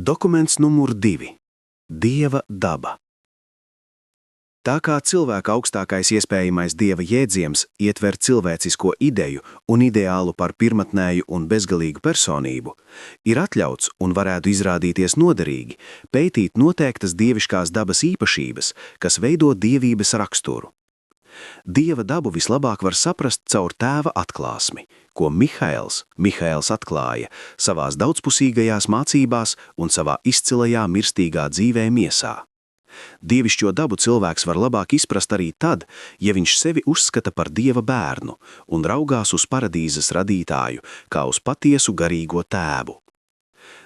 Dokuments numur 2. Dieva daba. Tā kā cilvēka augstākais iespējamais dieva jēdziens ietver cilvēcisko ideju un ideālu par pirmatnēju un bezgalīgu personību, ir atļauts un varētu izrādīties noderīgi pētīt noteiktas dieviškās dabas īpašības, kas veido dievības raksturu. Dieva dabu vislabāk var saprast caur tēva atklāsmi, ko Mihaels atklāja savās daudzpusīgajās mācībās un savā izcilajā mirstīgā dzīvē miesā. Dievišķo dabu cilvēks var labāk izprast arī tad, ja viņš sevi uzskata par Dieva bērnu un raugās uz paradīzes radītāju kā uz patiesu garīgo tēvu.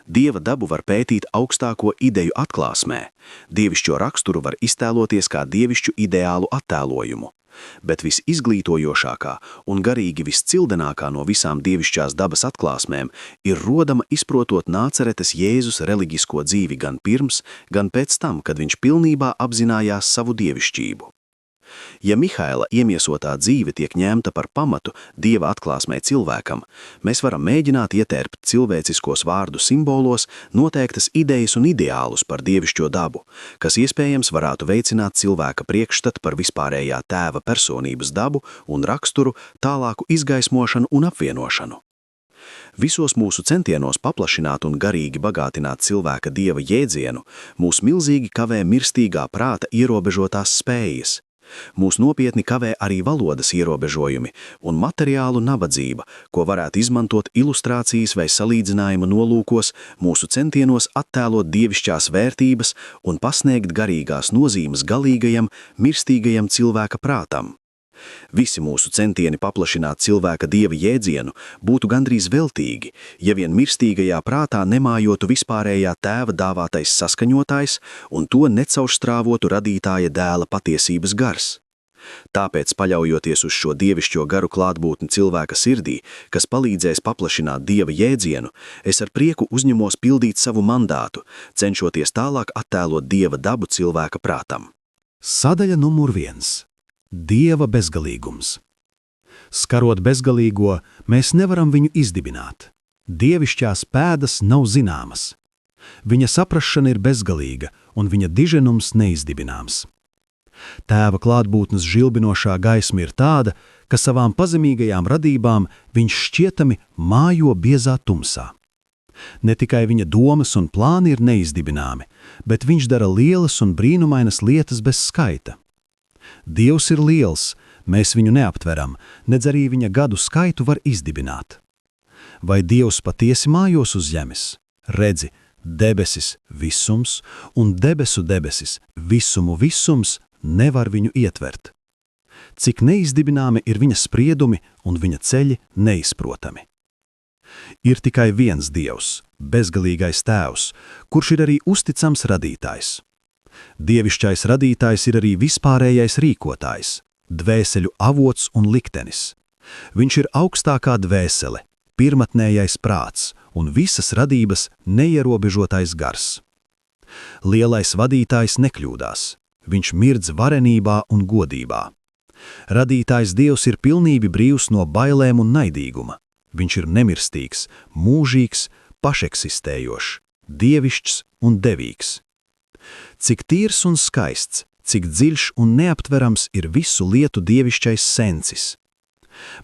Dieva dabu var pētīt augstāko ideju atklāsmē, dievišķo raksturu var iztēloties kā dievišķu ideālu attēlojumu, bet visizglītojošākā un garīgi viscildenākā no visām dievišķās dabas atklāsmēm ir rodama izprotot Nāceretes Jēzus reliģisko dzīvi gan pirms, gan pēc tam, kad viņš pilnībā apzinājās savu dievišķību. Ja Mihaela iemiesotā dzīve tiek ņemta par pamatu Dieva atklāsmē cilvēkam, mēs varam mēģināt ietērpt cilvēciskos vārdu simbolos noteiktas idejas un ideālus par dievišķo dabu, kas iespējams varētu veicināt cilvēka priekšstatu par vispārējā tēva personības dabu un raksturu, tālāku izgaismošanu un apvienošanu. Visos mūsu centienos paplašināt un garīgi bagātināt cilvēka dieva jēdzienu, mūs milzīgi kavē mirstīgā prāta ierobežotās spējas. Mūs nopietni kavē arī valodas ierobežojumi un materiālu nabadzība, ko varētu izmantot ilustrācijas vai salīdzinājuma nolūkos mūsu centienos attēlot dievišķās vērtības un pasniegt garīgās nozīmes galīgajam, mirstīgajam cilvēka prātam. Visi mūsu centieni paplašināt cilvēka dieva jēdzienu būtu gandrīz veltīgi, ja vien mirstīgajā prātā nemājotu vispārējā tēva dāvātais saskaņotājs un to necaurstrāvotu radītāja dēla patiesības gars. Tāpēc, paļaujoties uz šo dievišķo garu klātbūtni cilvēka sirdī, kas palīdzēs paplašināt dieva jēdzienu, es ar prieku uzņemos pildīt savu mandātu, cenšoties tālāk attēlot dieva dabu cilvēka prātam. Sadaļa numur 1. Dieva bezgalīgums. Skarot bezgalīgo, mēs nevaram viņu izdibināt. Dievišķās pēdas nav zināmas. Viņa saprašana ir bezgalīga, un viņa diženums neizdibināms. Tēva klātbūtnes žilbinošā gaisma ir tāda, ka savām pazemīgajām radībām viņš šķietami mājo biezā tumsā. Ne tikai viņa domas un plāni ir neizdibināmi, bet viņš dara lielas un brīnumainas lietas bez skaita. Dievs ir liels, mēs viņu neaptveram, nedz arī viņa gadu skaitu var izdibināt. Vai Dievs patiesi mājos uz zemes? Redzi, debesis visums un debesu debesis, visumu visums nevar viņu ietvert. Cik neizdibināmi ir viņa spriedumi un viņa ceļi neizprotami. Ir tikai viens Dievs, bezgalīgais tēvs, kurš ir arī uzticams radītājs. Dievišķais radītājs ir arī vispārējais rīkotājs, dvēseļu avots un liktenis. Viņš ir augstākā dvēsele, pirmatnējais prāts un visas radības neierobežotais gars. Lielais vadītājs nekļūdās, viņš mirdz varenībā un godībā. Radītājs Dievs ir pilnīgi brīvs no bailēm un naidīguma. Viņš ir nemirstīgs, mūžīgs, pašeksistējošs, dievišķs un devīgs. Cik tīrs un skaists, cik dziļš un neaptverams ir visu lietu dievišķais sensis.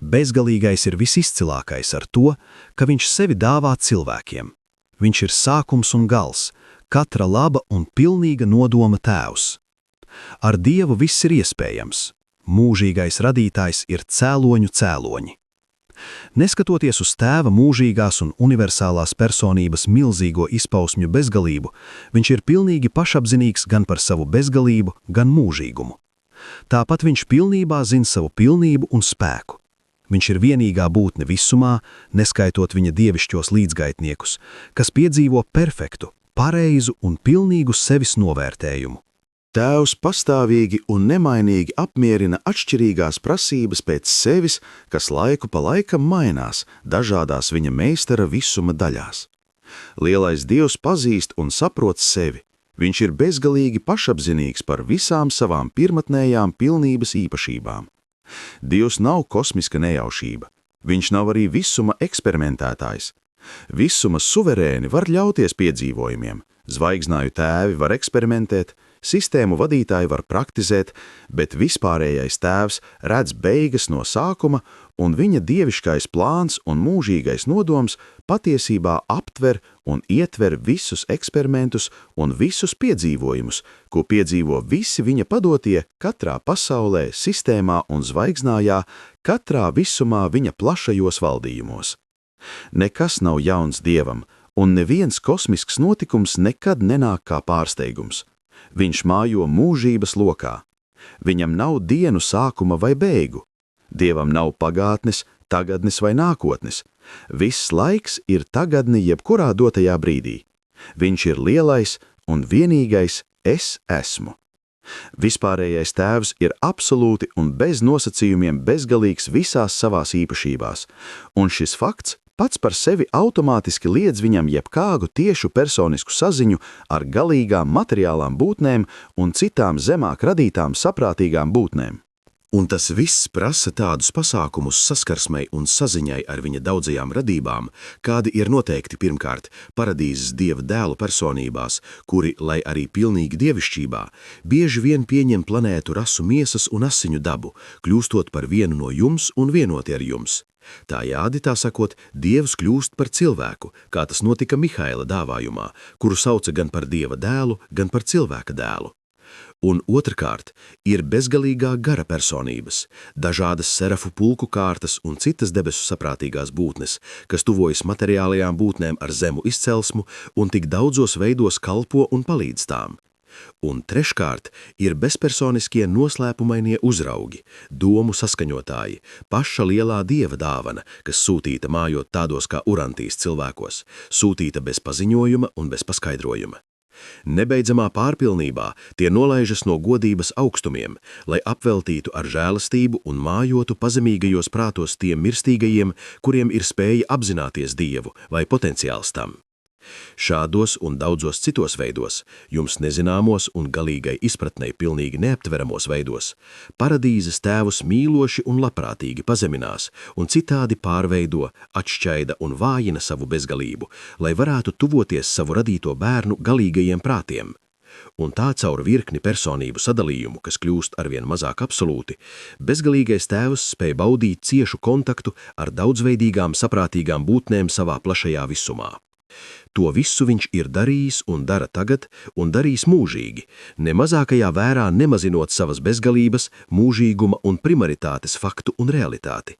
Bezgalīgais ir visizcilākais ar to, ka viņš sevi dāvā cilvēkiem. Viņš ir sākums un gals, katra laba un pilnīga nodoma tēvs. Ar Dievu viss ir iespējams. Mūžīgais radītājs ir cēloņu cēloņi. Neskatoties uz tēva mūžīgās un universālās personības milzīgo izpausmju bezgalību, viņš ir pilnīgi pašapzinīgs gan par savu bezgalību, gan mūžīgumu. Tāpat viņš pilnībā zina savu pilnību un spēku. Viņš ir vienīgā būtne visumā, neskaitot viņa dievišķos līdzgaitniekus, kas piedzīvo perfektu, pareizu un pilnīgu sevis novērtējumu. Tēvs pastāvīgi un nemainīgi apmierina atšķirīgās prasības pēc sevis, kas laiku pa laikam mainās dažādās viņa meistara visuma daļās. Lielais Dievs pazīst un saprot sevi. Viņš ir bezgalīgi pašapzinīgs par visām savām pirmatnējām pilnības īpašībām. Dievs nav kosmiska nejaušība. Viņš nav arī visuma eksperimentētājs. Visumas suverēni var ļauties piedzīvojumiem, zvaigznāju tēvi var eksperimentēt, sistēmu vadītāji var praktizēt, bet vispārējais tēvs redz beigas no sākuma, un viņa dieviškais plāns un mūžīgais nodoms patiesībā aptver un ietver visus eksperimentus un visus piedzīvojumus, ko piedzīvo visi viņa padotie katrā pasaulē, sistēmā un zvaigznājā, katrā visumā viņa plašajos valdījumos. Nekas nav jauns Dievam, un neviens kosmisks notikums nekad nenāk kā pārsteigums. Viņš mājo mūžības lokā. Viņam nav dienu sākuma vai beigu. Dievam nav pagātnes, tagadnes vai nākotnes. Viss laiks ir tagadni jebkurā dotajā brīdī. Viņš ir lielais un vienīgais es esmu. Vispārējais tēvs ir absolūti un bez nosacījumiem bezgalīgs visās savās īpašībās, un šis fakts pats par sevi automātiski liedz viņam jebkādu tiešu personisku saziņu ar galīgām materiālām būtnēm un citām zemāk radītām saprātīgām būtnēm. Un tas viss prasa tādus pasākumus saskarsmei un saziņai ar viņa daudzajām radībām, kādi ir noteikti pirmkārt paradīzes Dieva dēlu personībās, kuri, lai arī pilnīgi dievišķībā, bieži vien pieņem planētu rasu miesas un asiņu dabu, kļūstot par vienu no jums un vienoti ar jums. Tājādi, tā sakot, Dievs kļūst par cilvēku, kā tas notika Mihaila dāvājumā, kuru sauca gan par Dieva dēlu, gan par cilvēka dēlu. Un otrkārt ir bezgalīgā gara personības, dažādas serafu pulku kārtas un citas debesu saprātīgās būtnes, kas tuvojas materiālajām būtnēm ar zemu izcelsmu un tik daudzos veidos kalpo un palīdz tām. Un treškārt ir bezpersoniskie noslēpumainie uzraugi, domu saskaņotāji, paša lielā Dieva dāvana, kas sūtīta mājot tādos kā Urantīs cilvēkos, sūtīta bez paziņojuma un bez paskaidrojuma. Nebeidzamā pārpilnībā tie nolaižas no godības augstumiem, lai apveltītu ar žēlastību un mājotu pazemīgajos prātos tiem mirstīgajiem, kuriem ir spēja apzināties Dievu vai potenciāls tam. Šādos un daudzos citos veidos, jums nezināmos un galīgai izpratnei pilnīgi neaptveramos veidos, paradīzes tēvus mīloši un labprātīgi pazeminās un citādi pārveido, atšķaida un vājina savu bezgalību, lai varētu tuvoties savu radīto bērnu galīgajiem prātiem. Un tā caur virkni personību sadalījumu, kas kļūst arvien mazāk absolūti, bezgalīgais tēvs spēj baudīt ciešu kontaktu ar daudzveidīgām saprātīgām būtnēm savā plašajā visumā. To visu viņš ir darījis un dara tagad un darīs mūžīgi, ne mazākajā vērā nemazinot savas bezgalības, mūžīguma un primaritātes faktu un realitāti.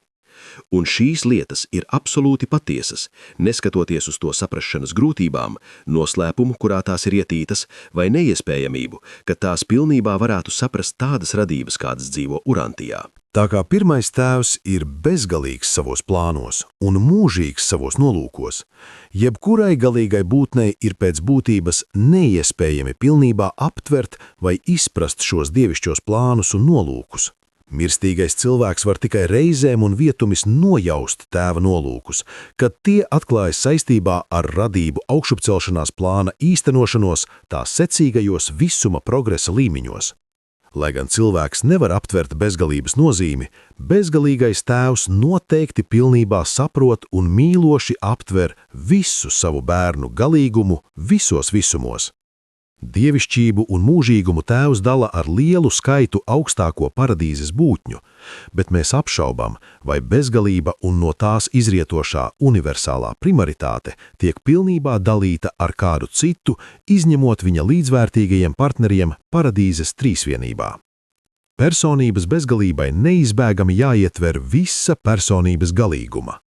Un šīs lietas ir absolūti patiesas, neskatoties uz to saprašanas grūtībām, noslēpumu, kurā tās ir ietītas, vai neiespējamību, ka tās pilnībā varētu saprast tādas radības, kādas dzīvo Urantijā. Tā kā pirmais tēvs ir bezgalīgs savos plānos un mūžīgs savos nolūkos, jebkurai galīgai būtnei ir pēc būtības neiespējami pilnībā aptvert vai izprast šos dievišķos plānus un nolūkus. Mirstīgais cilvēks var tikai reizēm un vietumis nojaust tēva nolūkus, kad tie atklājas saistībā ar radību augšupcelšanās plāna īstenošanos tā secīgajos visuma progresa līmeņos. Lai gan cilvēks nevar aptvert bezgalības nozīmi, bezgalīgais tēvs noteikti pilnībā saprot un mīloši aptver visu savu bērnu galīgumu visos visumos. Dievišķību un mūžīgumu tēvs dala ar lielu skaitu augstāko paradīzes būtņu, bet mēs apšaubām, vai bezgalība un no tās izrietošā universālā primaritāte tiek pilnībā dalīta ar kādu citu, izņemot viņa līdzvērtīgajiem partneriem paradīzes trīsvienībā. Personības bezgalībai neizbēgami jāietver visa personības galīguma.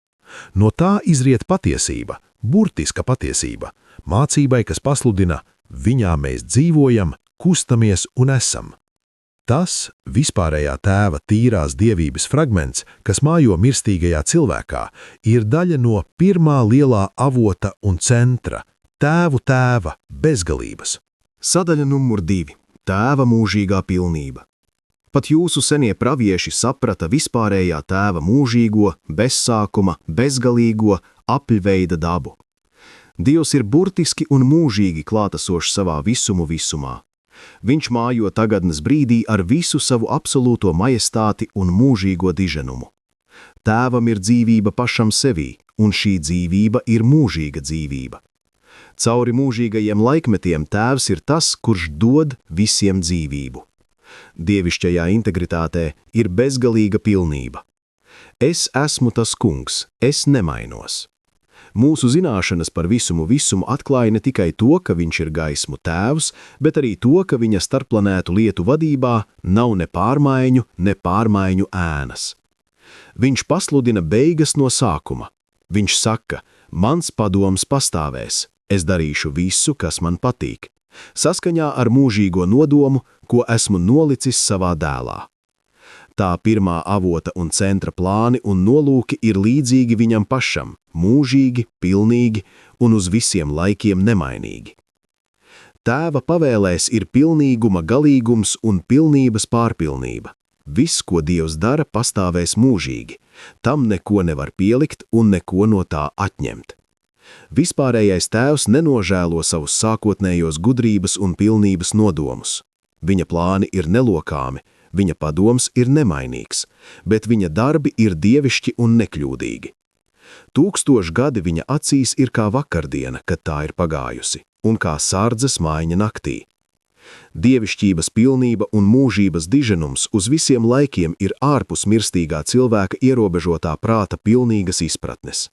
No tā izriet patiesība, burtiska patiesība, mācībai, kas pasludina: viņā mēs dzīvojam, kustamies un esam. Tas vispārējā tēva tīrās dievības fragments, kas mājo mirstīgajā cilvēkā, ir daļa no pirmā lielā avota un centra – tēvu tēva bezgalības. Sadaļa numur 2. Tēva mūžīgā pilnība. Pat jūsu senie pravieši saprata vispārējā tēva mūžīgo, bezsākuma, bezgalīgo, apļveida dabu. Dievs ir burtiski un mūžīgi klātesošs savā visumu visumā. Viņš mājo tagadnes brīdī ar visu savu absolūto majestāti un mūžīgo diženumu. Tēvam ir dzīvība pašam sevī, un šī dzīvība ir mūžīga dzīvība. Cauri mūžīgajiem laikmetiem Tēvs ir tas, kurš dod visiem dzīvību. Dievišķajā integritātē ir bezgalīga pilnība. Es esmu tas kungs, es nemainos. Mūsu zināšanas par visumu atklāja ne tikai to, ka viņš ir gaismu tēvs, bet arī to, ka viņa starpplanētu lietu vadībā nav ne pārmaiņu ēnas. Viņš pasludina beigas no sākuma. Viņš saka, mans padoms pastāvēs, es darīšu visu, kas man patīk, saskaņā ar mūžīgo nodomu, ko esmu nolicis savā dēlā. Tā pirmā avota un centra plāni un nolūki ir līdzīgi viņam pašam, mūžīgi, pilnīgi un uz visiem laikiem nemainīgi. Tēva pavēlēs ir pilnīguma galīgums un pilnības pārpilnība. Viss, ko Dievs dara, pastāvēs mūžīgi. Tam neko nevar pielikt un neko no tā atņemt. Vispārējais Tēvs nenožēlo savus sākotnējos gudrības un pilnības nodomus. Viņa plāni ir nelokāmi, viņa padoms ir nemainīgs, bet viņa darbi ir dievišķi un nekļūdīgi. 1000 gadi viņa acīs ir kā vakardiena, kad tā ir pagājusi, un kā sardzes maiņa naktī. Dievišķības pilnība un mūžības diženums uz visiem laikiem ir ārpus mirstīgā cilvēka ierobežotā prāta pilnīgas izpratnes.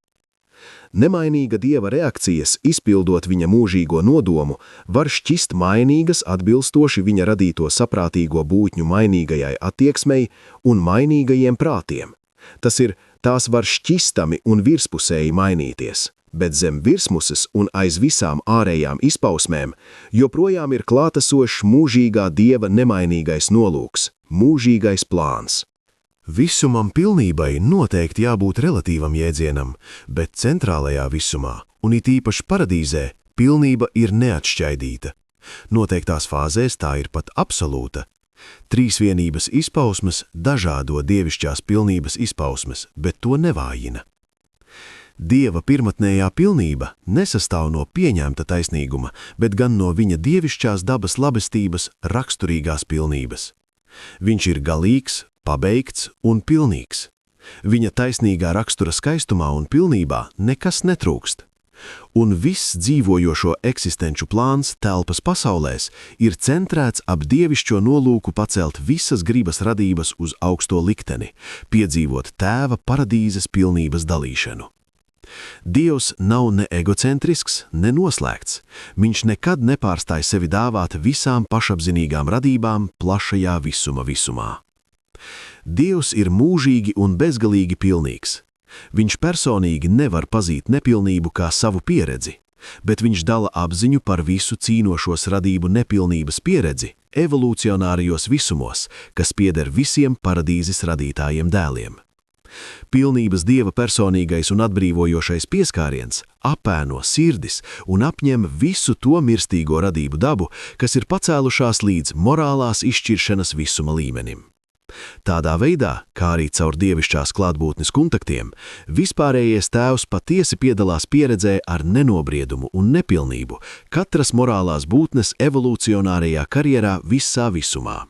Nemainīga Dieva reakcijas, izpildot viņa mūžīgo nodomu, var šķist mainīgas atbilstoši viņa radīto saprātīgo būtņu mainīgajai attieksmei un mainīgajiem prātiem. Tas ir, tās var šķistami un virspusēji mainīties, bet zem virsmuses un aiz visām ārējām izpausmēm joprojām ir klātesošs mūžīgā Dieva nemainīgais nolūks, mūžīgais plāns. Visumam pilnībai noteikti jābūt relatīvam jēdzienam, bet centrālajā visumā, un it īpaši paradīzē, pilnība ir neatšķaidīta. Noteiktās fāzēs tā ir pat absolūta. Trīsvienības izpausmes dažādo dievišķās pilnības izpausmes, bet to nevājina. Dieva pirmatnējā pilnība nesastāv no pieņemta taisnīguma, bet gan no viņa dievišķās dabas labestības raksturīgās pilnības. Viņš ir galīgs, pabeigts un pilnīgs. Viņa taisnīgā rakstura skaistumā un pilnībā nekas netrūkst. Un viss dzīvojošo eksistenču plāns telpas pasaulēs ir centrēts ap dievišķo nolūku pacelt visas gribas radības uz augsto likteni, piedzīvot Tēva paradīzes pilnības dalīšanu. Dievs nav ne egocentrisks, ne noslēgts. Viņš nekad nepārstāj sevi dāvāt visām pašapzinīgām radībām plašajā visumā. Dievs ir mūžīgi un bezgalīgi pilnīgs. Viņš personīgi nevar pazīt nepilnību kā savu pieredzi, bet viņš dala apziņu par visu cīnošos radību nepilnības pieredzi evolūcionārijos visumos, kas pieder visiem paradīzes radītājiem dēliem. Pilnības Dieva personīgais un atbrīvojošais pieskāriens apēno sirdis un apņem visu to mirstīgo radību dabu, kas ir pacēlušās līdz morālās izšķiršanas visuma līmenim. Tādā veidā, kā arī caur dievišķās klātbūtnes kontaktiem, vispārējais Tēvs patiesi piedalās pieredzē ar nenobriedumu un nepilnību katras morālās būtnes evolūcionārajā karjerā visā visumā.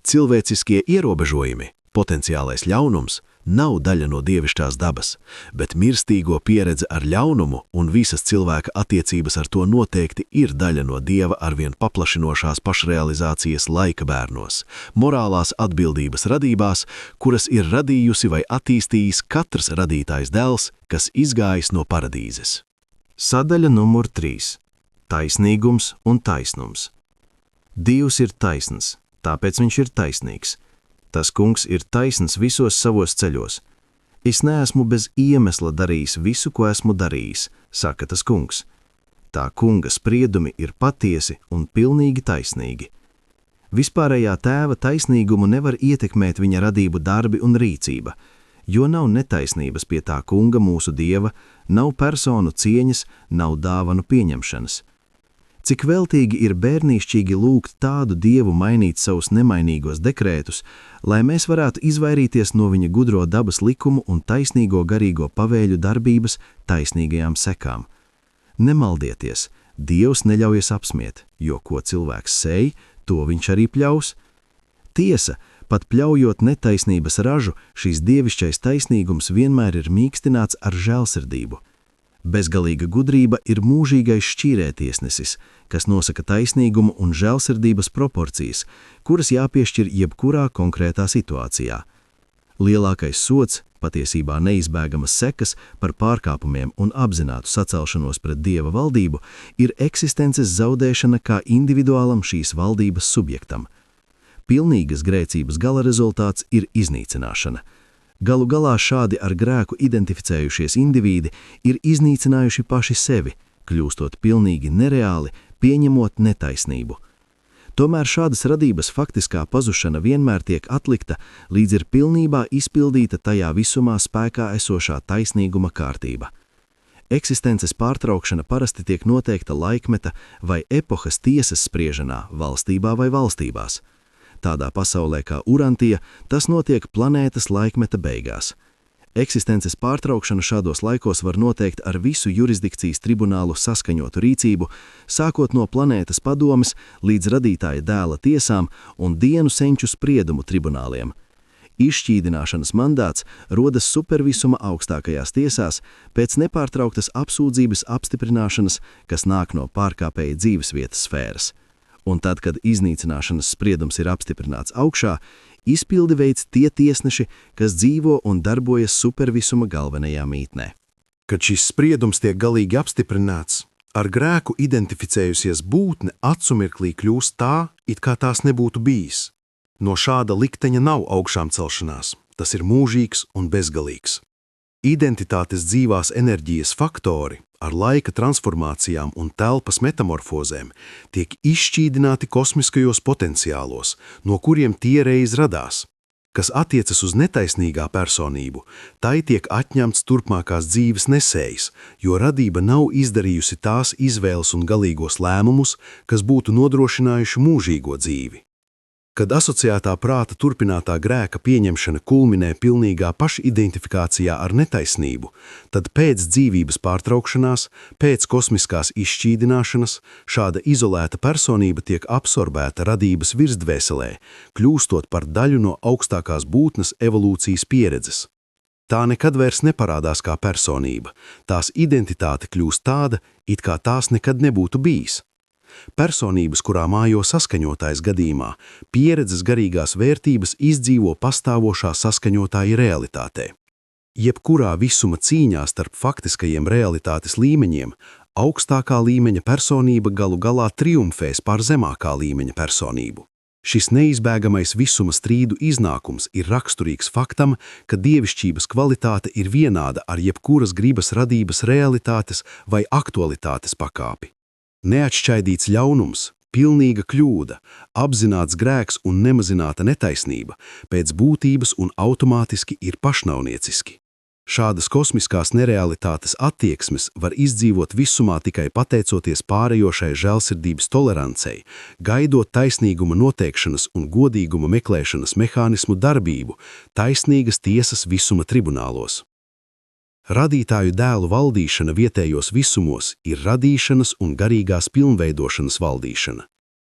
Cilvēciskie ierobežojumi, potenciālais ļaunums, nav daļa no dievišķās dabas, bet mirstīgo pieredze ar ļaunumu un visas cilvēka attiecības ar to noteikti ir daļa no Dieva arvien paplašinošās pašrealizācijas laika bērnos, morālās atbildības radībās, kuras ir radījusi vai attīstījis katrs radītājs dēls, kas izgājis no paradīzes. Sadaļa numur 3. Taisnīgums un taisnums. Dievs ir taisns, tāpēc viņš ir taisnīgs. Tas kungs ir taisns visos savos ceļos. Es neesmu bez iemesla darījis visu, ko esmu darījis, saka tas kungs. Tā kunga spriedumi ir patiesi un pilnīgi taisnīgi. Vispārējā Tēva taisnīgumu nevar ietekmēt viņa radību darbi un rīcība, jo nav netaisnības pie tā kunga mūsu Dieva, nav personu cieņas, nav dāvanu pieņemšanas. Cik veltīgi ir bērnīšķīgi lūgt tādu Dievu mainīt savus nemainīgos dekrētus, lai mēs varētu izvairīties no viņa gudro dabas likumu un taisnīgo garīgo pavēļu darbības taisnīgajām sekām. Nemaldieties, Dievs neļaujas apsmiet, jo ko cilvēks sēj, to viņš arī pļaus. Tiesa, Pat pļaujot netaisnības ražu, šīs dievišķais taisnīgums vienmēr ir mīkstināts ar žēlsirdību. Bezgalīga gudrība ir mūžīgais šķīrētiesnesis, kas nosaka taisnīgumu un žēlsirdības proporcijas, kuras jāpiešķir jebkurā konkrētā situācijā. Lielākais sods, patiesībā neizbēgamas sekas par pārkāpumiem un apzinātu sacelšanos pret Dieva valdību, ir eksistences zaudēšana kā individuālam šīs valdības subjektam. Pilnīgas grēcības gala rezultāts ir iznīcināšana. Galu galā šādi ar grēku identificējušies indivīdi ir iznīcinājuši paši sevi, kļūstot pilnīgi nereāli, pieņemot netaisnību. Tomēr šādas radības faktiskā pazušana vienmēr tiek atlikta, līdz ir pilnībā izpildīta tajā visumā spēkā esošā taisnīguma kārtība. Eksistences pārtraukšana parasti tiek noteikta laikmeta vai epohas tiesas spriešanā, valstībā vai valstībās. Tādā pasaulē kā Urantija, tas notiek planētas laikmeta beigās. Eksistences pārtraukšana šādos laikos var noteikt ar visu jurisdikcijas tribunālu saskaņotu rīcību, sākot no planētas padomes līdz radītāja dēla tiesām un dienu senču spriedumu tribunāliem. Izšķīdināšanas mandāts rodas supervisuma augstākajās tiesās pēc nepārtrauktas apsūdzības apstiprināšanas, kas nāk no pārkāpēja dzīvesvietas sfēras. Un tad, kad iznīcināšanas spriedums ir apstiprināts augšā, izpildi veids tie tiesneši, kas dzīvo un darbojas supervisuma galvenajā mītnē. Kad šis spriedums tiek galīgi apstiprināts, ar grēku identificējusies būtne acumirklī kļūst tā, it kā tās nebūtu bijis. No šāda likteņa nav augšām celšanās, tas ir mūžīgs un bezgalīgs. Identitātes dzīvās enerģijas faktori ar laika transformācijām un telpas metamorfozēm tiek izšķīdināti kosmiskajos potenciālos, no kuriem tie reiz radās. Kas attiecas uz netaisnīgā personību, tai tiek atņemts turpmākās dzīves nesējs, jo radība nav izdarījusi tās izvēles un galīgos lēmumus, kas būtu nodrošinājuši mūžīgo dzīvi. Kad asociētā prāta turpinātā grēka pieņemšana kulminē pilnīgā pašidentifikācijā ar netaisnību, tad pēc dzīvības pārtraukšanās, pēc kosmiskās izšķīdināšanas, šāda izolēta personība tiek absorbēta radības virsdvēselē, kļūstot par daļu no augstākās būtnes evolūcijas pieredzes. Tā nekad vairs neparādās kā personība, tās identitāte kļūst tāda, it kā tās nekad nebūtu bijis. Personības, kurā mājo saskaņotājs gadījumā, pieredzes garīgās vērtības izdzīvo pastāvošā saskaņotāja realitātē. Jebkurā visuma cīņā starp faktiskajiem realitātes līmeņiem, augstākā līmeņa personība galu galā triumfēs pār zemākā līmeņa personību. Šis neizbēgamais visuma strīdu iznākums ir raksturīgs faktam, ka dievišķības kvalitāte ir vienāda ar jebkuras gribas radības realitātes vai aktualitātes pakāpi. Neatšķaidīts ļaunums, pilnīga kļūda, apzināts grēks un nemazināta netaisnība pēc būtības un automātiski ir pašnavnieciski. Šādas kosmiskās nerealitātes attieksmes var izdzīvot visumā tikai pateicoties pārējošai žēlsirdības tolerancei, gaidot taisnīguma noteikšanas un godīguma meklēšanas mehānismu darbību, taisnīgas tiesas visuma tribunālos. Radītāju dēlu valdīšana vietējos visumos ir radīšanas un garīgās pilnveidošanas valdīšana.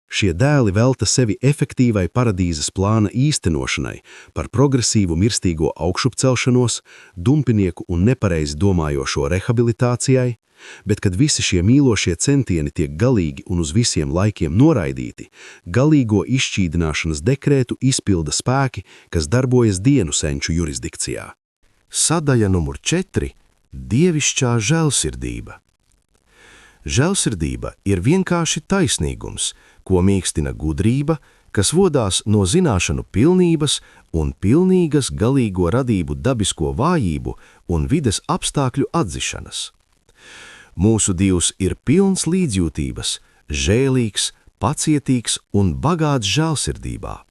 Šie dēli velta sevi efektīvai paradīzes plāna īstenošanai par progresīvu mirstīgo augšupcelšanos, dumpinieku un nepareizi domājošo rehabilitācijai, bet kad visi šie mīlošie centieni tiek galīgi un uz visiem laikiem noraidīti, galīgo izšķīdināšanas dekrētu izpilda spēki, kas darbojas dienu senču jurisdikcijā. Sadaļa numur 4 – dievišķā žēlsirdība. Žēlsirdība ir vienkārši taisnīgums, ko mīkstina gudrība, kas vodās no zināšanu pilnības un pilnīgas galīgo radību dabisko vājību un vides apstākļu atzišanas. Mūsu Dievs ir pilns līdzjūtības, žēlīgs, pacietīgs un bagāts žēlsirdībā.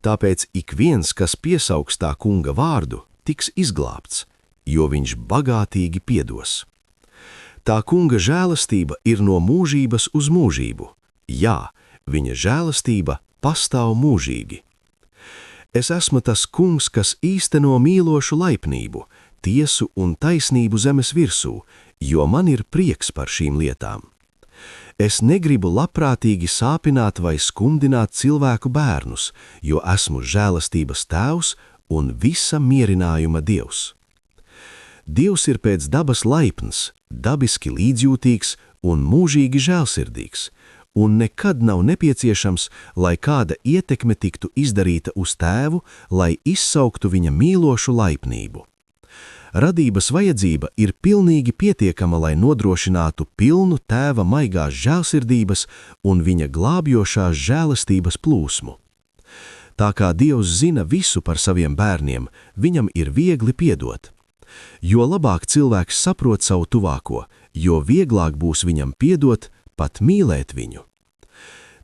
Tāpēc ik viens, kas piesaugs tā kunga vārdu, tiks izglābts, jo viņš bagātīgi piedos. Tā kunga žēlastība ir no mūžības uz mūžību. Jā, viņa žēlastība pastāv mūžīgi. Es esmu tas kungs, kas īsteno mīlošu laipnību, tiesu un taisnību zemes virsū, jo man ir prieks par šīm lietām. Es negribu labprātīgi sāpināt vai skumdināt cilvēku bērnus, jo esmu žēlastības tēvs un visa mierinājuma Dievs. Dievs ir pēc dabas laipns, dabiski līdzjūtīgs un mūžīgi žēlsirdīgs, un nekad nav nepieciešams, lai kāda ietekme tiktu izdarīta uz tēvu, lai izsauktu viņa mīlošu laipnību. Radības vajadzība ir pilnīgi pietiekama, lai nodrošinātu pilnu tēva maigās žēlsirdības un viņa glābjošās žēlastības plūsmu. Tā kā Dievs zina visu par saviem bērniem, viņam ir viegli piedot. Jo labāk cilvēks saprot savu tuvāko, jo vieglāk būs viņam piedot, pat mīlēt viņu.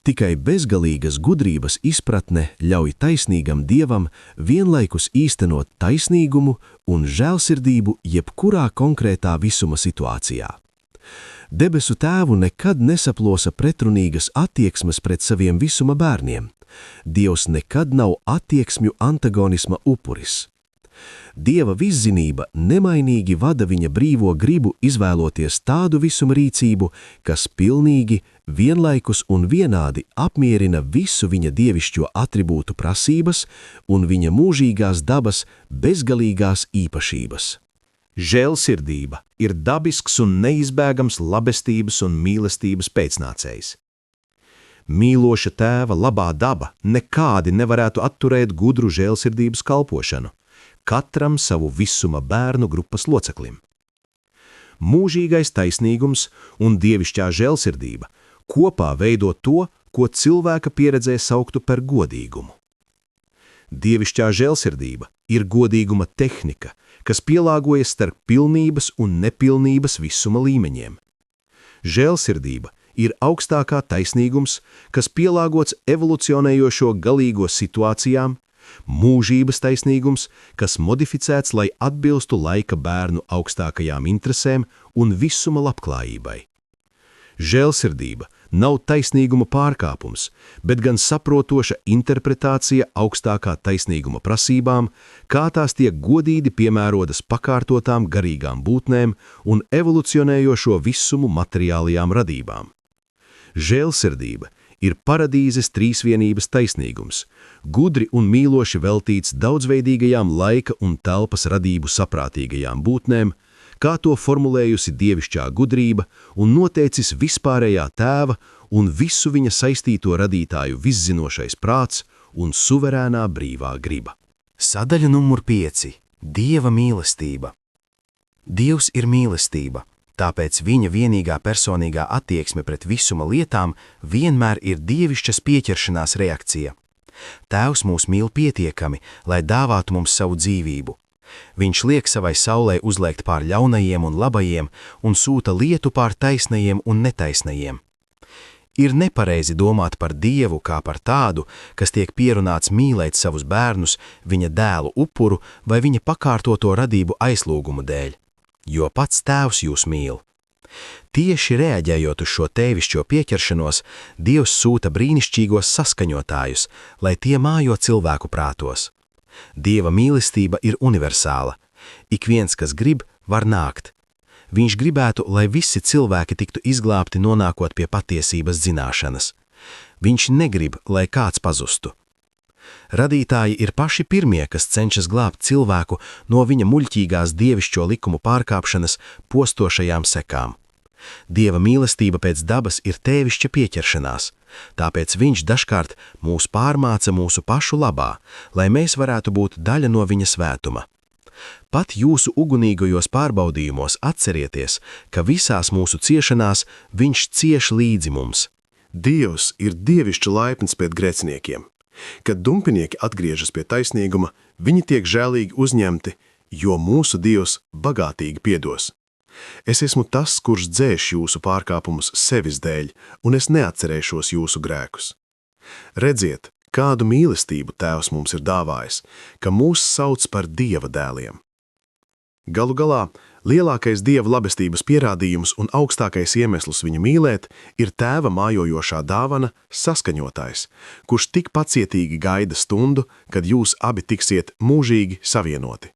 Tikai bezgalīgas gudrības izpratne ļauj taisnīgam Dievam vienlaikus īstenot taisnīgumu un žēlsirdību jebkurā konkrētā visuma situācijā. Debesu Tēvu nekad nesaplosa pretrunīgas attieksmes pret saviem visuma bērniem. Dievs nekad nav attieksmju antagonisma upuris. Dieva viszinība nemainīgi vada viņa brīvo gribu izvēloties tādu visuma rīcību, kas pilnīgi, vienlaikus un vienādi apmierina visu viņa dievišķo atribūtu prasības un viņa mūžīgās dabas bezgalīgās īpašības. Žēlsirdība ir dabisks un neizbēgams labestības un mīlestības pēcnācējs. Mīloša tēva labā daba nekādi nevarētu atturēt gudru žēlsirdības kalpošanu, katram savu visuma bērnu grupas loceklim. Mūžīgais taisnīgums un dievišķā žēlsirdība kopā veido to, ko cilvēka pieredzē sauktu par godīgumu. Dievišķā žēlsirdība ir godīguma tehnika, kas pielāgojas starp pilnības un nepilnības visuma līmeņiem. Žēlsirdība ir augstākā taisnīgums, kas pielāgots evolucionējošo galīgo situācijām, mūžības taisnīgums, kas modificēts, lai atbilstu laika bērnu augstākajām interesēm un visuma labklājībai. Žēlsirdība nav taisnīguma pārkāpums, bet gan saprotoša interpretācija augstākā taisnīguma prasībām, kā tās tiek godīgi piemērotas pakārtotām garīgām būtnēm un evolucionējošo visumu materiālajām radībām. Žēlsirdība ir paradīzes trīsvienības taisnīgums, gudri un mīloši veltīts daudzveidīgajām laika un telpas radību saprātīgajām būtnēm, kā to formulējusi dievišķā gudrība un noteicis vispārējā tēva un visu viņa saistīto radītāju viszinošais prāts un suverēnā brīvā griba. Sadaļa numur 5. Dieva mīlestība. Dievs ir mīlestība. Tāpēc viņa vienīgā personīgā attieksme pret visuma lietām vienmēr ir dievišķas pieķeršanās reakcija. Tēvs mūs mīl pietiekami, lai dāvātu mums savu dzīvību. Viņš liek savai saulē uzliekt pār ļaunajiem un labajiem un sūta lietu pār taisnajiem un netaisnajiem. Ir nepareizi domāt par Dievu kā par tādu, kas tiek pierunāts mīlēt savus bērnus viņa dēlu upuru vai viņa pakārtoto radību aizlūgumu dēļ. Jo pats Tēvs jūs mīl. Tieši reaģējot uz šo tēvišķo pieķeršanos, Dievs sūta brīnišķīgos saskaņotājus, lai tie mājo cilvēku prātos. Dieva mīlestība ir universāla. Ik viens, kas grib, var nākt. Viņš gribētu, lai visi cilvēki tiktu izglābti nonākot pie patiesības zināšanas. Viņš negrib, lai kāds pazustu. Radītāji ir paši pirmie, kas cenšas glābt cilvēku no viņa muļķīgās dievišķo likumu pārkāpšanas postošajām sekām. Dieva mīlestība pēc dabas ir tēvišķa pieķeršanās, tāpēc viņš dažkārt mūs pārmāca mūsu pašu labā, lai mēs varētu būt daļa no viņa svētuma. Pat jūsu ugunīgajos pārbaudījumos atcerieties, ka visās mūsu ciešanās viņš cieš līdzi mums. Dievs ir dievišķi laipns pret grēciniekiem. Kad dumpinieki atgriežas pie taisnīguma, viņi tiek žēlīgi uzņemti, jo mūsu Dievs bagātīgi piedos. Es esmu tas, kurš dzēš jūsu pārkāpumus sevis dēļ, un es neatcerēšos jūsu grēkus. Redziet, kādu mīlestību Tēvs mums ir dāvājis, ka mūs sauc par Dieva dēliem. Galu galā, lielākais Dieva labestības pierādījums un augstākais iemesls viņu mīlēt ir Tēva mājojošā dāvana saskaņotājs, kurš tik pacietīgi gaida stundu, kad jūs abi tiksiet mūžīgi savienoti.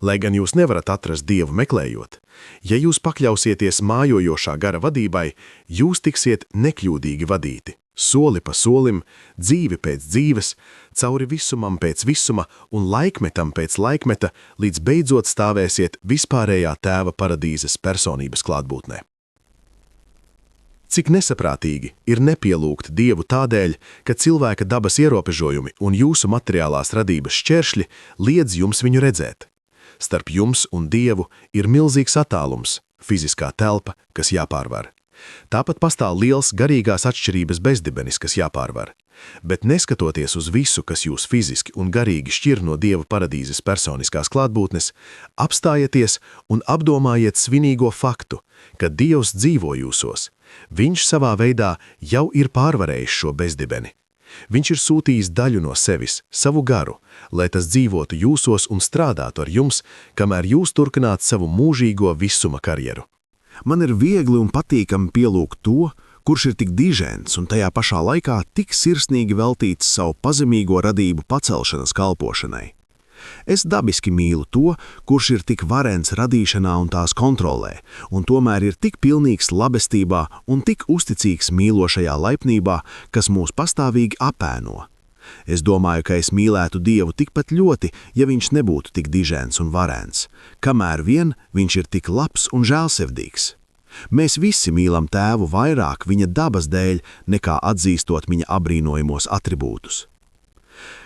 Lai gan jūs nevarat atrast Dievu meklējot, ja jūs pakļausieties mājojošā gara vadībai, jūs tiksiet nekļūdīgi vadīti, soli pa solim, dzīvi pēc dzīves, cauri visumam pēc visuma un laikmetam pēc laikmeta, līdz beidzot stāvēsiet vispārējā Tēva paradīzes personības klātbūtnē. Cik nesaprātīgi ir nepielūgt Dievu tādēļ, ka cilvēka dabas ierobežojumi un jūsu materiālās radības šķēršļi liedz jums viņu redzēt. Starp jums un Dievu ir milzīgs attālums, fiziskā telpa, kas jāpārvar. Tāpat pastāv liels garīgās atšķirības bezdibenis, kas jāpārvar. Bet neskatoties uz visu, kas jūs fiziski un garīgi šķir no Dieva paradīzes personiskās klātbūtnes, apstājieties un apdomājiet svinīgo faktu, ka Dievs dzīvo jūsos. Viņš savā veidā jau ir pārvarējis šo bezdibeni. Viņš ir sūtījis daļu no sevis, savu garu, lai tas dzīvotu jūsos un strādātu ar jums, kamēr jūs turpināt savu mūžīgo visuma karjeru. Man ir viegli un patīkami pielūgt to, kurš ir tik dižens un tajā pašā laikā tik sirsnīgi veltīts savu pazemīgo radību pacelšanas kalpošanai. Es dabiski mīlu to, kurš ir tik varens radīšanā un tās kontrolē, un tomēr ir tik pilnīgs labestībā un tik uzticīgs mīlošajā laipnībā, kas mūs pastāvīgi apēno. Es domāju, ka es mīlētu Dievu tikpat ļoti, ja viņš nebūtu tik dižens un varens, kamēr vien viņš ir tik labs un žēlsirdīgs. Mēs visi mīlam Tēvu vairāk viņa dabas dēļ, nekā atzīstot viņa abrīnojamos atribūtus.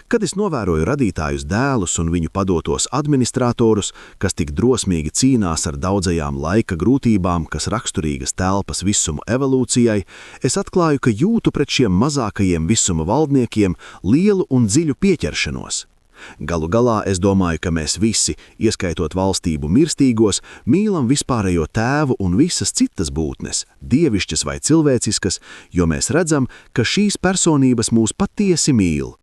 Kad es novēroju radītājus dēlus un viņu padotos administratorus, kas tik drosmīgi cīnās ar daudzajām laika grūtībām, kas raksturīgas telpas visuma evolūcijai, es atklāju, ka jūtu pret šiem mazākajiem visuma valdniekiem lielu un dziļu pieķeršanos. Galu galā es domāju, ka mēs visi, ieskaitot valstību mirstīgos, mīlam vispārējo Tēvu un visas citas būtnes, dievišķas vai cilvēciskas, jo mēs redzam, ka šīs personības mūs patiesi mīl.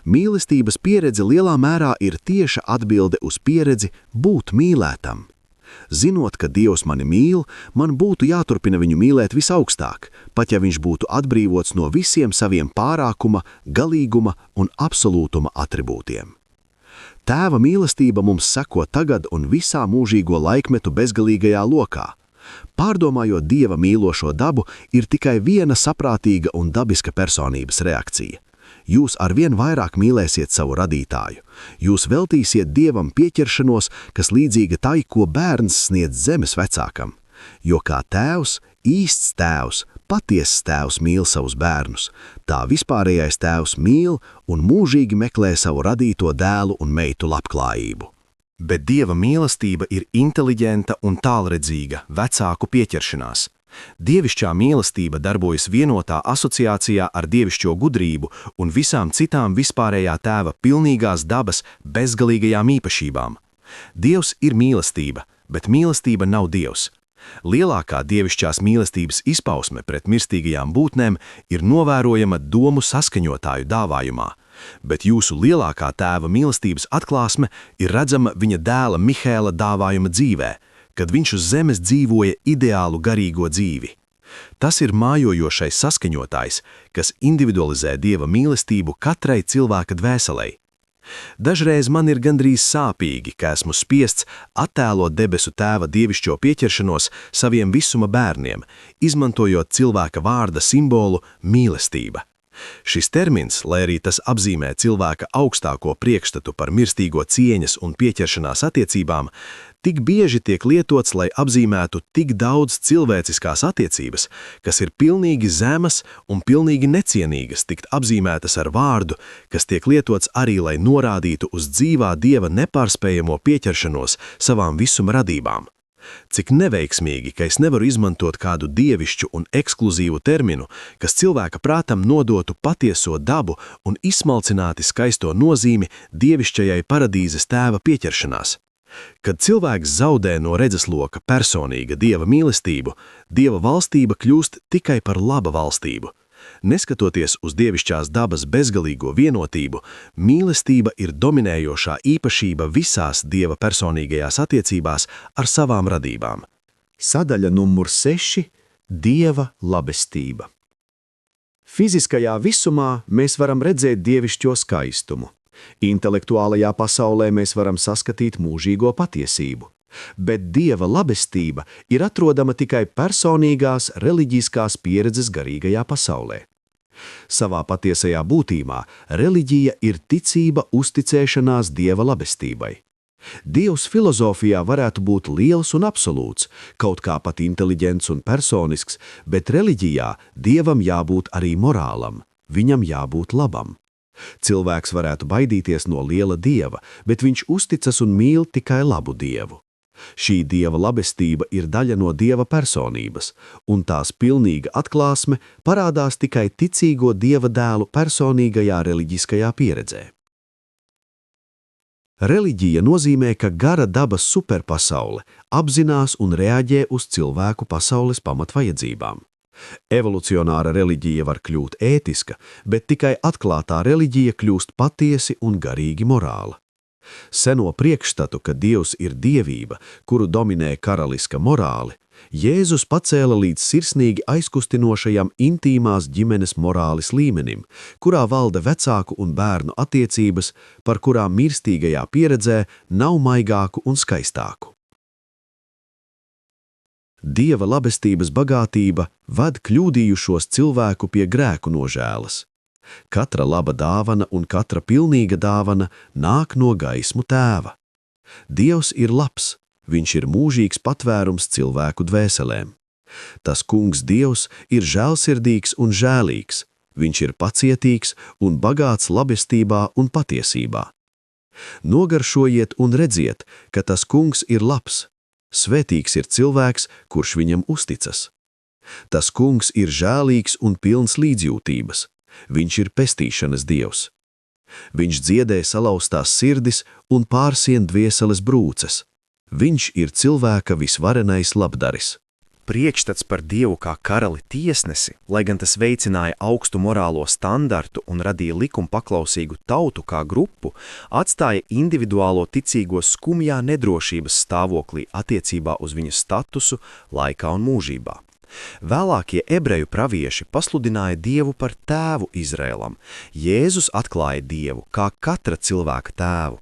Mīlestības pieredze lielā mērā ir tieša atbilde uz pieredzi būt mīlētam. Zinot, ka Dievs mani mīl, man būtu jāturpina viņu mīlēt visaugstāk, pat ja viņš būtu atbrīvots no visiem saviem pārākuma, galīguma un absolūtuma atribūtiem. Tēva mīlestība mums seko tagad un visā mūžīgo laikmetu bezgalīgajā lokā. Pārdomājot Dieva mīlošo dabu, ir tikai viena saprātīga un dabiska personības reakcija. Jūs arvien vairāk mīlēsiet savu radītāju. Jūs veltīsiet Dievam pieķeršanos, kas līdzīga tai, ko bērns sniedz zemes vecākam. Jo kā tēvs, īsts tēvs, patiesas tēvs mīl savus bērnus, tā vispārējais tēvs mīl un mūžīgi meklē savu radīto dēlu un meitu labklājību. Bet Dieva mīlestība ir inteliģenta un tālredzīga vecāku pieķeršanās. Dievišķā mīlestība darbojas vienotā asociācijā ar dievišķo gudrību un visām citām vispārējā Tēva pilnīgās dabas bezgalīgajām īpašībām. Dievs ir mīlestība, bet mīlestība nav Dievs. Lielākā dievišķās mīlestības izpausme pret mirstīgajām būtnēm ir novērojama domu saskaņotāju dāvājumā, bet jūsu lielākā Tēva mīlestības atklāsme ir redzama viņa dēla Mihēla dāvājuma dzīvē, kad viņš uz zemes dzīvoja ideālu garīgo dzīvi. Tas ir mājojošais saskaņotājs, kas individualizē Dieva mīlestību katrai cilvēka dvēselei. Dažreiz man ir gandrīz sāpīgi, ka esmu spiests attēlot debesu Tēva dievišķo pieķeršanos saviem visuma bērniem, izmantojot cilvēka vārda simbolu mīlestība. Šis termins, lai arī tas apzīmē cilvēka augstāko priekšstatu par mirstīgo cieņas un pieķeršanās attiecībām, tik bieži tiek lietots, lai apzīmētu tik daudz cilvēciskās attiecības, kas ir pilnīgi zemas un pilnīgi necienīgas tikt apzīmētas ar vārdu, kas tiek lietots arī, lai norādītu uz dzīvā Dieva nepārspējamo pieķeršanos savām visuma radībām. Cik neveiksmīgi, ka es nevaru izmantot kādu dievišķu un ekskluzīvu terminu, kas cilvēka prātam nodotu patieso dabu un izsmalcināti skaisto nozīmi dievišķajai paradīzes Tēva pieķeršanās. Kad cilvēks zaudē no redzesloka personīga Dieva mīlestību, Dieva valstība kļūst tikai par laba valstību. Neskatoties uz dievišķās dabas bezgalīgo vienotību, mīlestība ir dominējošā īpašība visās Dieva personīgajās attiecībās ar savām radībām. Sadaļa numur 6 – Dieva labestība. Fiziskajā visumā mēs varam redzēt dievišķo skaistumu, Intelektuālajā pasaulē mēs varam saskatīt mūžīgo patiesību, bet Dieva labestība ir atrodama tikai personīgās reliģiskās pieredzes garīgajā pasaulē. Savā patiesajā būtībā reliģija ir ticība uzticēšanās Dieva labestībai. Dievs filozofijā varētu būt liels un absolūts, kaut kā pat inteliģents un personisks, bet reliģijā Dievam jābūt arī morālam, viņam jābūt labam. Cilvēks varētu baidīties no liela Dieva, bet viņš uzticas un mīl tikai labu Dievu. Šī Dieva labestība ir daļa no Dieva personības, un tās pilnīga atklāsme parādās tikai ticīgo Dieva dēlu personīgajā reliģiskajā pieredzē. Reliģija nozīmē, ka gara dabas superpasaule apzinās un reaģē uz cilvēku pasaules pamatvajadzībām. Evolucionāra reliģija var kļūt ētiska, bet tikai atklātā reliģija kļūst patiesi un garīgi morāla. Seno priekšstatu, ka Dievs ir dievība, kuru dominē karaliska morāli, Jēzus pacēla līdz sirsnīgi aizkustinošajam intīmās ģimenes morāles līmenim, kurā valda vecāku un bērnu attiecības, par kurām mirstīgajā pieredzē nav maigāku un skaistāku. Dieva labestības bagātība ved kļūdījušos cilvēku pie grēku nožēlas. Katra laba dāvana un katra pilnīga dāvana nāk no gaismu Tēva. Dievs ir labs, viņš ir mūžīgs patvērums cilvēku dvēselēm. Tas Kungs Dievs ir žēlsirdīgs un žēlīgs, viņš ir pacietīgs un bagāts labestībā un patiesībā. Nogaršojiet un redziet, ka tas Kungs ir labs. Svētīgs ir cilvēks, kurš viņam uzticas. Tas Kungs ir žēlīgs un pilns līdzjūtības. Viņš ir pestīšanas Dievs. Viņš dziedē salauztās sirdis un pārsien dvieseles brūces. Viņš ir cilvēka visvarenais labdaris. Priekšstats par Dievu kā karali tiesnesi, lai gan tas veicināja augstu morālo standartu un radīja likumpaklausīgu tautu kā grupu, atstāja individuālo ticīgo skumjā nedrošības stāvoklī attiecībā uz viņu statusu, laikā un mūžībā. Vēlākie ebreju pravieši pasludināja Dievu par tēvu Izraēlam. Jēzus atklāja Dievu kā katra cilvēka tēvu.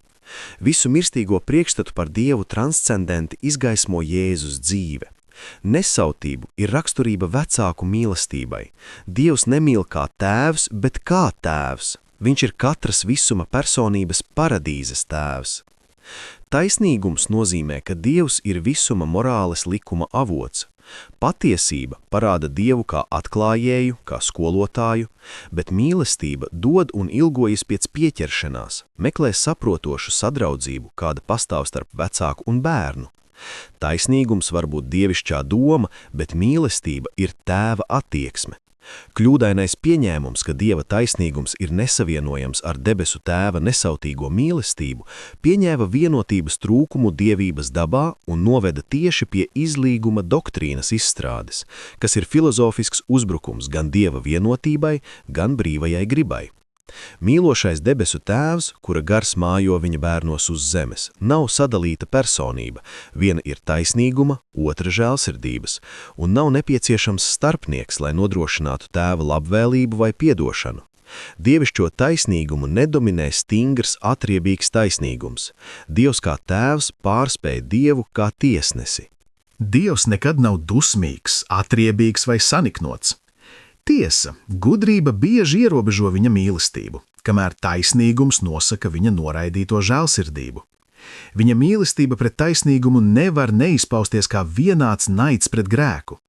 Visu mirstīgo priekšstatu par Dievu transcendenti izgaismo Jēzus dzīve. Nesautību ir raksturība vecāku mīlestībai. Dievs nemīl kā tēvs, bet kā tēvs. Viņš ir katras visuma personības paradīzes tēvs. Taisnīgums nozīmē, ka Dievs ir visuma morāles likuma avots. Patiesība parāda Dievu kā atklājēju, kā skolotāju, bet mīlestība dod un ilgojas pēc pieķeršanās, meklē saprotošu sadraudzību, kāda pastāv starp vecāku un bērnu. Taisnīgums var būt dievišķā doma, bet mīlestība ir tēva attieksme. Kļūdainais pieņēmums, ka Dieva taisnīgums ir nesavienojams ar debesu tēva nesautīgo mīlestību, pieņēma vienotības trūkumu dievības dabā un noveda tieši pie izlīguma doktrīnas izstrādes, kas ir filozofisks uzbrukums gan Dieva vienotībai, gan brīvajai gribai. Mīlošais debesu tēvs, kura gars mājo viņa bērnos uz zemes, nav sadalīta personība, viena ir taisnīguma, otra žēlsirdības, un nav nepieciešams starpnieks, lai nodrošinātu tēva labvēlību vai piedošanu. Dievišķo taisnīgumu nedominē stingrs, atriebīgs taisnīgums. Dievs kā tēvs pārspēj Dievu kā tiesnesi. Dievs nekad nav dusmīgs, atriebīgs vai saniknots. Tiesa, gudrība bieži ierobežo viņa mīlestību, kamēr taisnīgums nosaka viņa noraidīto žēlsirdību. Viņa mīlestība pret taisnīgumu nevar neizpausties kā vienāds naids pret grēku.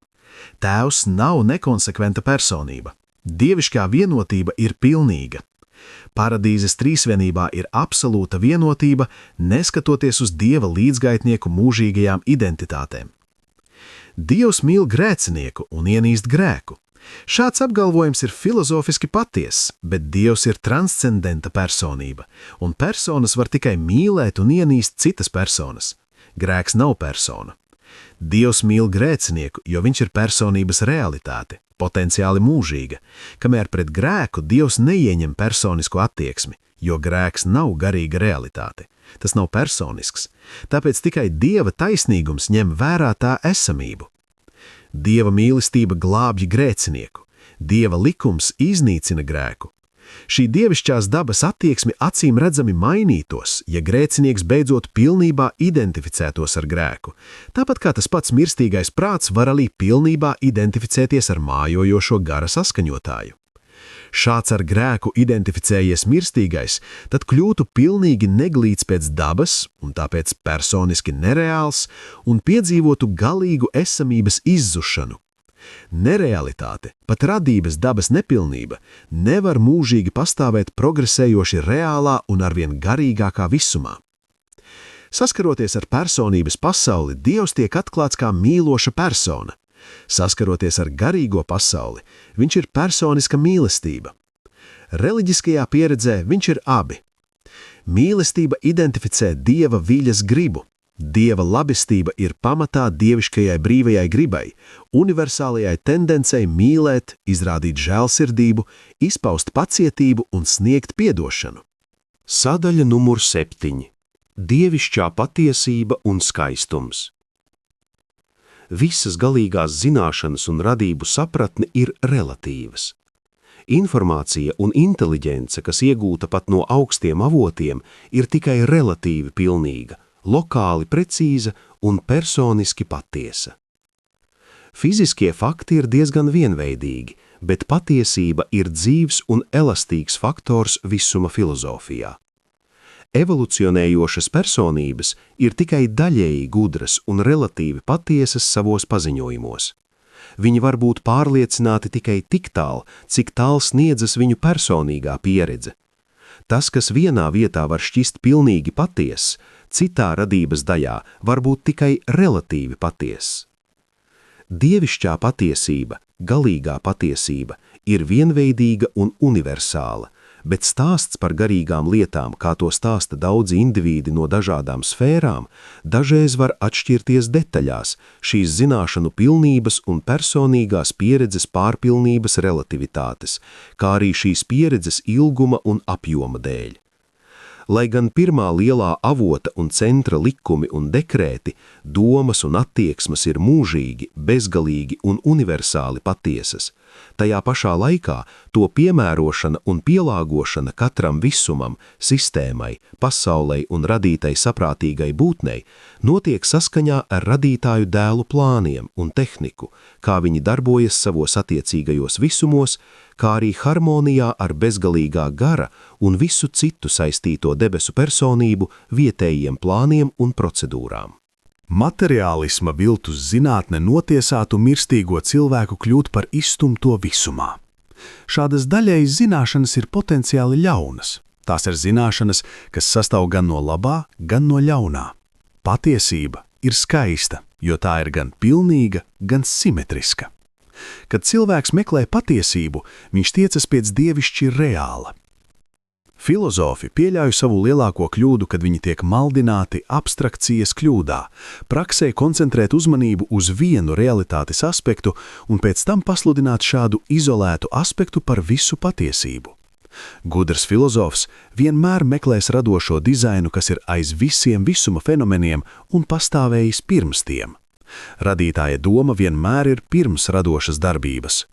Tēvs nav nekonsekventa personība. Dievišķā vienotība ir pilnīga. Paradīzes trīsvienībā ir absolūta vienotība, neskatoties uz Dieva līdzgaitnieku mūžīgajām identitātēm. Dievs mīl grēcinieku un ienīst grēku. Šāds apgalvojums ir filozofiski patiess, bet Dievs ir transcendenta personība, un personas var tikai mīlēt un ienīst citas personas. Grēks nav persona. Dievs mīl grēcinieku, jo viņš ir personības realitāte, potenciāli mūžīga, kamēr pret grēku Dievs neieņem personisku attieksmi, jo grēks nav garīga realitāte. Tas nav personisks, tāpēc tikai Dieva taisnīgums ņem vērā tā esamību. Dieva mīlestība glābj grēcinieku, Dieva likums iznīcina grēku. Šī dievišķās dabas attieksme acīm redzami mainītos, ja grēcinieks beidzot pilnībā identificētos ar grēku. Tāpat kā tas pats mirstīgais prāts var arī pilnībā identificēties ar mājojošo gara saskaņotāju. Šāds ar grēku identificējies mirstīgais, tad kļūtu pilnīgi neglīts pēc dabas un tāpēc personiski nereāls un piedzīvotu galīgu esamības izzušanu. Nerealitāte, pat radības dabas nepilnība, nevar mūžīgi pastāvēt progresējoši reālā un arvien garīgākā visumā. Saskaroties ar personības pasauli, Dievs tiek atklāts kā mīloša persona. Saskaroties ar garīgo pasauli, viņš ir personiska mīlestība. Reliģiskajā pieredzē viņš ir abi. Mīlestība identificē Dieva viļas gribu. Dieva labestība ir pamatā dieviškajai brīvajai gribai, universālajai tendencei mīlēt, izrādīt žēlsirdību, izpaust pacietību un sniegt piedošanu. Sadaļa numur 7. Dievišķā patiesība un skaistums. Visas galīgās zināšanas un radību sapratne ir relatīvas. Informācija un inteliģence, kas iegūta pat no augstiem avotiem, ir tikai relatīvi pilnīga, lokāli precīza un personiski patiesa. Fiziskie fakti ir diezgan vienveidīgi, bet patiesība ir dzīvs un elastīgs faktors visuma filozofijā. Evolucionējošas personības ir tikai daļēji gudras un relatīvi patiesas savos paziņojumos. Viņi var būt pārliecināti tikai tik tālu, cik tālu sniedzas viņu personīgā pieredze. Tas, kas vienā vietā var šķist pilnīgi patiess, citā radības daļā var būt tikai relatīvi patiess. Dievišķā patiesība, galīgā patiesība, ir vienveidīga un universāla, bet stāsts par garīgām lietām, kā to stāsta daudzi indivīdi no dažādām sfērām, dažreiz var atšķirties detaļās, šīs zināšanu pilnības un personīgās pieredzes pārpilnības relativitātes, kā arī šīs pieredzes ilguma un apjoma dēļ. Lai gan pirmā lielā avota un centra likumi un dekrēti, domas un attieksmes ir mūžīgi, bezgalīgi un universāli patiesas, tajā pašā laikā to piemērošana un pielāgošana katram visumam, sistēmai, pasaulei un radītai saprātīgai būtnei notiek saskaņā ar radītāju dēlu plāniem un tehniku, kā viņi darbojas savos attiecīgajos visumos, kā arī harmonijā ar bezgalīgā gara un visu citu saistīto debesu personību vietējiem plāniem un procedūrām. Materiālisma viltus zinātne notiesātu mirstīgo cilvēku kļūt par izstumto visumā. Šādas daļējas zināšanas ir potenciāli ļaunas. Tās ir zināšanas, kas sastāv gan no labā, gan no ļaunā. Patiesība ir skaista, jo tā ir gan pilnīga, gan simetriska. Kad cilvēks meklē patiesību, viņš tiecas pēc dievišķi reāla. Filozofi pieļauj savu lielāko kļūdu, kad viņi tiek maldināti abstrakcijas kļūdā, praksē koncentrēt uzmanību uz vienu realitātes aspektu un pēc tam pasludināt šādu izolētu aspektu par visu patiesību. Gudrs filozofs vienmēr meklēs radošo dizainu, kas ir aiz visiem visuma fenomeniem un pastāvējis pirms tiem. Radītāja doma vienmēr ir pirms radošas darbības.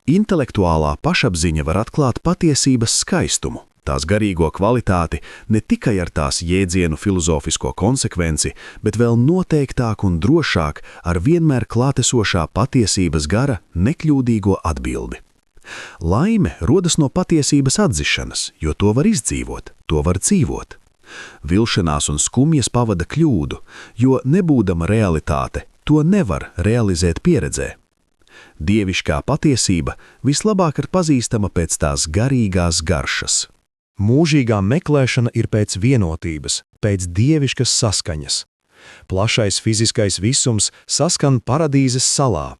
Intelektuālā pašapziņa var atklāt patiesības skaistumu, tās garīgo kvalitāti ne tikai ar tās jēdzienu filozofisko konsekvenci, bet vēl noteiktāk un drošāk ar vienmēr klātesošā patiesības gara nekļūdīgo atbildi. Laime rodas no patiesības atzišanas, jo to var izdzīvot, to var dzīvot. Vilšanās un skumjas pavada kļūdu, jo nebūdama realitāte, to nevar realizēt pieredzē. Dievišķā patiesība vislabāk ir pazīstama pēc tās garīgās garšas. Mūžīgā meklēšana ir pēc vienotības, pēc dieviškas saskaņas. Plašais fiziskais visums saskan paradīzes salā.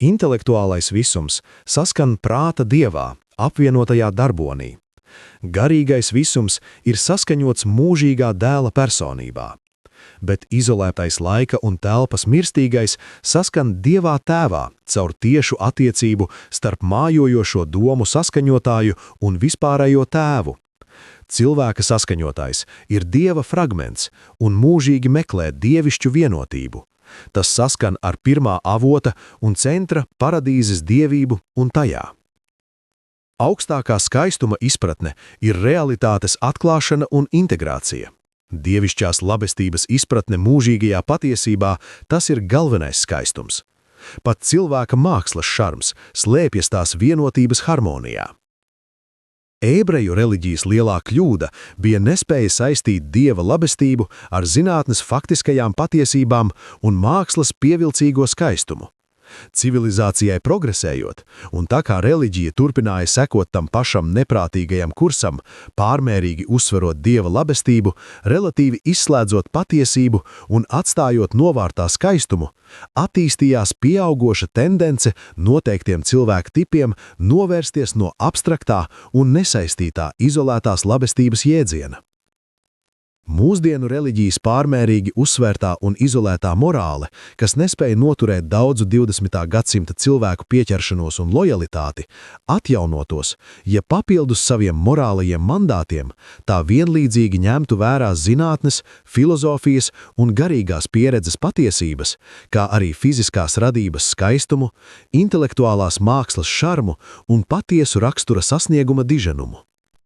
Intelektuālais visums saskan prāta dievā, apvienotajā darbonī. Garīgais visums ir saskaņots mūžīgā dēla personībā, bet izolētais laika un telpas mirstīgais saskan Dievā tēvā caur tiešu attiecību starp mājojošo domu saskaņotāju un vispārējo tēvu. Cilvēka saskaņotājs ir Dieva fragments un mūžīgi meklē dievišķu vienotību. Tas saskan ar pirmā avota un centra paradīzes dievību un tajā. Augstākā skaistuma izpratne ir realitātes atklāšana un integrācija. Dievišķās labestības izpratne mūžīgajā patiesībā – tas ir galvenais skaistums. Pat cilvēka mākslas šarms slēpjas tās vienotības harmonijā. Ebreju reliģijas lielā kļūda bija nespēja saistīt Dieva labestību ar zinātnes faktiskajām patiesībām un mākslas pievilcīgo skaistumu. Civilizācijai progresējot, un tā kā reliģija turpināja sekot tam pašam neprātīgajam kursam, pārmērīgi uzsverot Dieva labestību, relatīvi izslēdzot patiesību un atstājot novārtā skaistumu, attīstījās pieaugoša tendence noteiktiem cilvēku tipiem novērsties no abstraktā un nesaistītā izolētās labestības jēdziena. Mūsdienu reliģijas pārmērīgi uzsvērtā un izolētā morāle, kas nespēja noturēt daudzu 20. gadsimta cilvēku pieķeršanos un lojalitāti, atjaunotos, ja papildus saviem morālajiem mandātiem, tā vienlīdzīgi ņemtu vērā zinātnes, filozofijas un garīgās pieredzes patiesības, kā arī fiziskās radības skaistumu, intelektuālās mākslas šarmu un patiesu rakstura sasnieguma diženumu.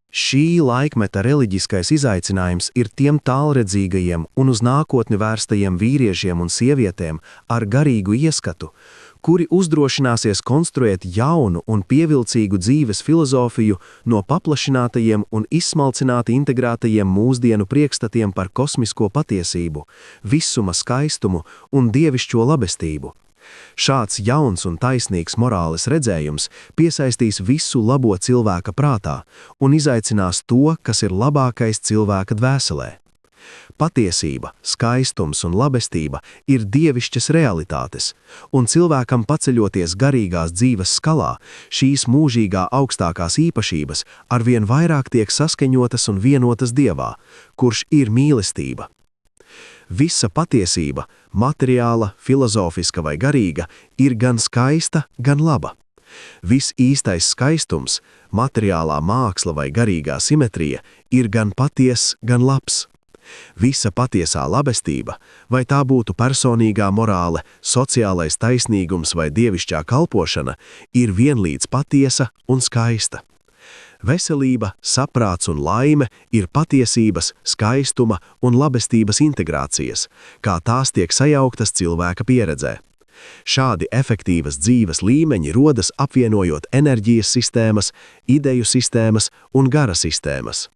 Šī laikmeta reliģiskais izaicinājums ir tiem tālredzīgajiem un uz nākotni vērstajiem vīriešiem un sievietēm ar garīgu ieskatu, kuri uzdrošināsies konstruēt jaunu un pievilcīgu dzīves filozofiju no paplašinātajiem un izsmalcināti integrētajiem mūsdienu priekšstatiem par kosmisko patiesību, visuma skaistumu un dievišķo labestību. Šāds jauns un taisnīgs morāles redzējums piesaistīs visu labo cilvēka prātā un izaicinās to, kas ir labākais cilvēka dvēselē. Patiesība, skaistums un labestība ir dievišķas realitātes, un cilvēkam paceļoties garīgās dzīves skalā, šīs mūžīgā augstākās īpašības arvien vairāk tiek saskaņotas un vienotas Dievā, kurš ir mīlestība. Visa patiesība, materiāla, filozofiska vai garīga, ir gan skaista, gan laba. Viss īstais skaistums, materiālā māksla vai garīgā simetrija, ir gan paties, gan labs. Visa patiesā labestība, vai tā būtu personīgā morāle, sociālais taisnīgums vai dievišķā kalpošana, ir vienlīdz patiesa un skaista. Veselība, saprāts un laime ir patiesības, skaistuma un labestības integrācijas, kā tās tiek sajauktas cilvēka pieredzē. Šādi efektīvas dzīves līmeņi rodas apvienojot enerģijas sistēmas, ideju sistēmas un gara sistēmas.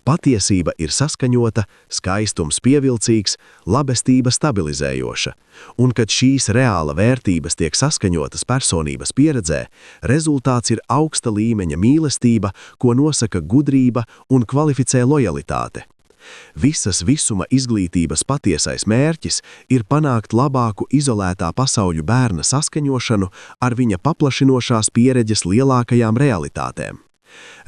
Patiesība ir saskaņota, skaistums pievilcīgs, labestība stabilizējoša, un kad šīs reāla vērtības tiek saskaņotas personības pieredzē, rezultāts ir augsta līmeņa mīlestība, ko nosaka gudrība un kvalificē lojalitāte. Visas visuma izglītības patiesais mērķis ir panākt labāku izolētā pasauļu bērna saskaņošanu ar viņa paplašinošās pieredzes lielākajām realitātēm.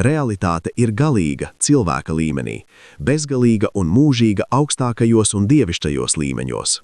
Realitāte ir galīga cilvēka līmenī, bezgalīga un mūžīga augstākajos un dievišķajos līmeņos.